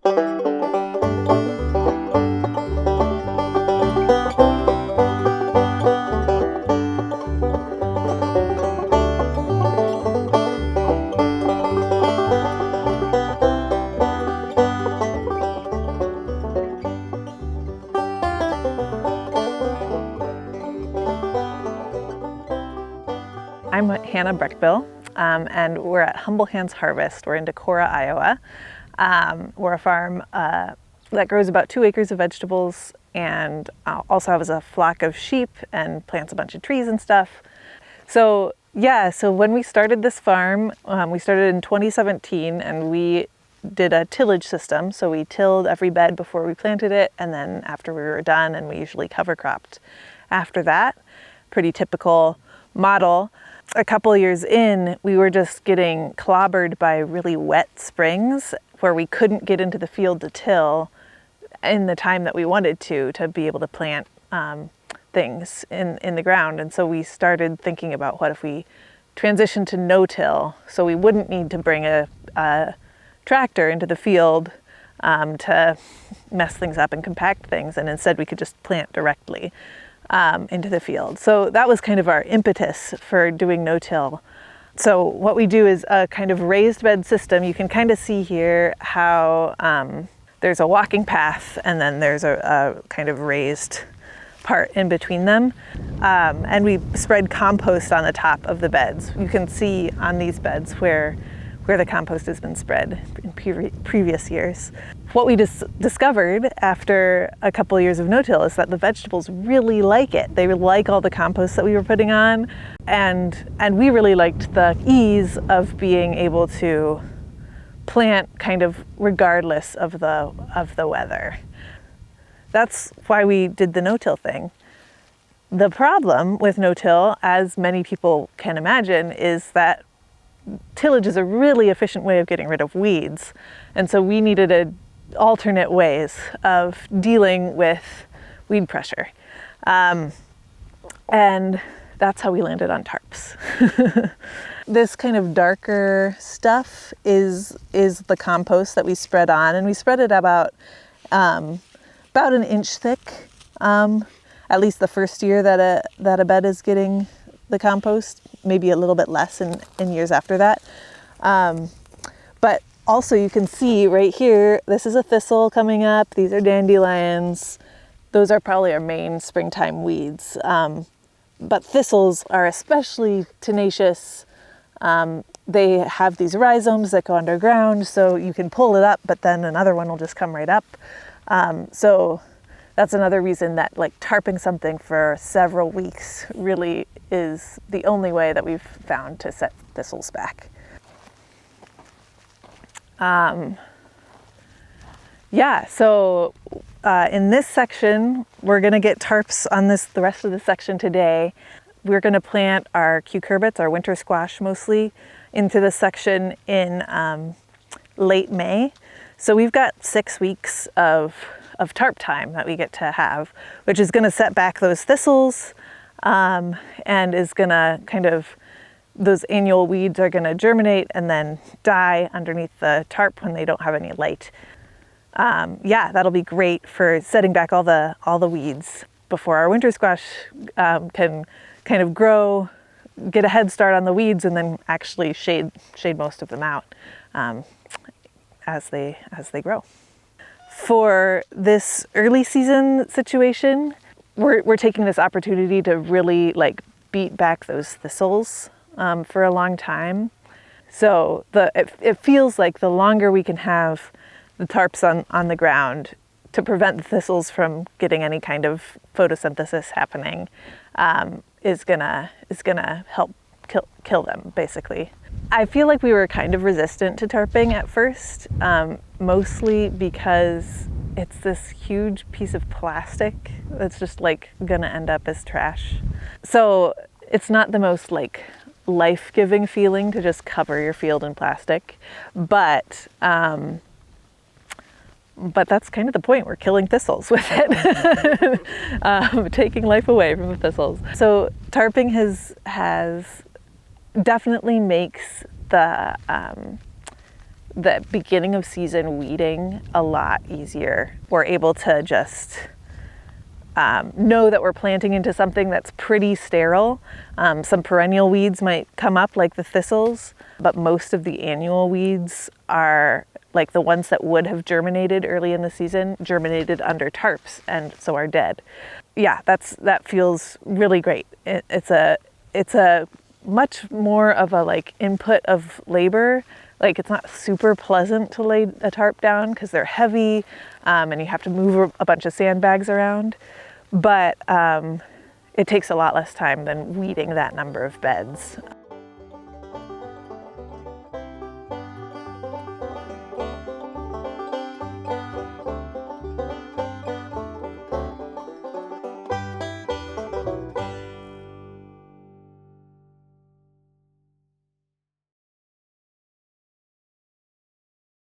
I'm Hannah Breckbill, and we're at Humble Hands Harvest. We're in Decorah, Iowa. We're a farm that grows about 2 acres of vegetables and also has a flock of sheep and plants a bunch of trees and stuff. So when we started this farm, we started in 2017 and we did a tillage system. So we tilled every bed before we planted it, and then after we were done, and we usually cover cropped after that. Pretty typical model. A couple of years in, we were just getting clobbered by really wet springs where we couldn't get into the field to till in the time that we wanted to be able to plant things in the ground. And so we started thinking about what if we transitioned to no-till, so we wouldn't need to bring a tractor into the field to mess things up and compact things, and instead we could just plant directly into the field. So that was kind of our impetus for doing no-till. So what we do is a kind of raised bed system. You can kind of see here how there's a walking path and then there's a kind of raised part in between them. And we spread compost on the top of the beds. You can see on these beds where the compost has been spread in previous years. What we discovered after a couple of years of no-till is that the vegetables really like it. They like all the compost that we were putting on, and we really liked the ease of being able to plant kind of regardless of the weather. That's why we did the no-till thing. The problem with no-till, as many people can imagine, is that tillage is a really efficient way of getting rid of weeds. And so we needed alternate ways of dealing with weed pressure. And that's how we landed on tarps. This kind of darker stuff is the compost that we spread on, and we spread it about an inch thick, at least the first year that a bed is getting the compost, maybe a little bit less in years after that. But also you can see right here, this is a thistle coming up. These are dandelions. Those are probably our main springtime weeds. But thistles are especially tenacious. They have these rhizomes that go underground, so you can pull it up, but then another one will just come right up. So that's another reason that tarping something for several weeks really is the only way that we've found to set thistles back. So in this section, we're gonna get tarps on the rest of the section today. We're gonna plant our cucurbits, our winter squash mostly, into this section in late May. So we've got 6 weeks of tarp time that we get to have, which is gonna set back those thistles, and is gonna those annual weeds are gonna germinate and then die underneath the tarp when they don't have any light. That'll be great for setting back all the weeds before our winter squash can kind of grow, get a head start on the weeds, and then actually shade most of them out as they grow. For this early season situation, we're taking this opportunity to really beat back those thistles for a long time. So it feels like the longer we can have the tarps on the ground to prevent the thistles from getting any kind of photosynthesis happening is gonna help kill them, basically. I feel like we were kind of resistant to tarping at first, mostly because it's this huge piece of plastic that's just gonna end up as trash. So it's not the most life-giving feeling to just cover your field in plastic, but that's kind of the point. We're killing thistles with it, taking life away from the thistles. So tarping has definitely makes the beginning of season weeding a lot easier. We're able to just know that we're planting into something that's pretty sterile. Some perennial weeds might come up like the thistles, but most of the annual weeds are like the ones that would have germinated early in the season, germinated under tarps and so are dead. Yeah, that feels really great. It's a much more of a like input of labor. Like it's not super pleasant to lay a tarp down because they're heavy and you have to move a bunch of sandbags around. But it takes a lot less time than weeding that number of beds.